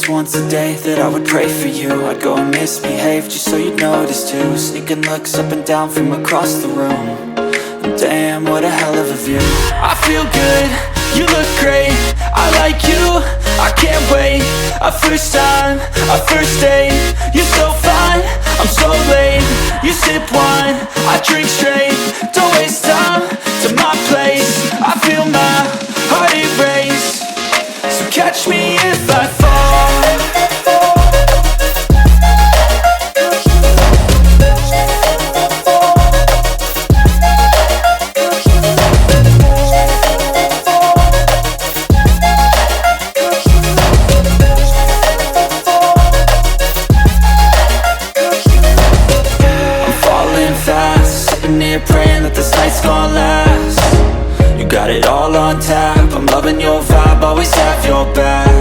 least once a day that I would pray for you. I'd go and misbehave just so you'd notice too. Sneaking looks up and down from across the room. And damn, what a hell of a view. I feel good, you look great, I like you, I can't wait. A first time, a first date, you're so fine, I'm so late. You sip wine, I drink straight, don't waste time to my place. I feel my heart erase, so catch me if I fall. Praying that this night's gonna last. You got it all on tap, I'm loving your vibe, always have your back.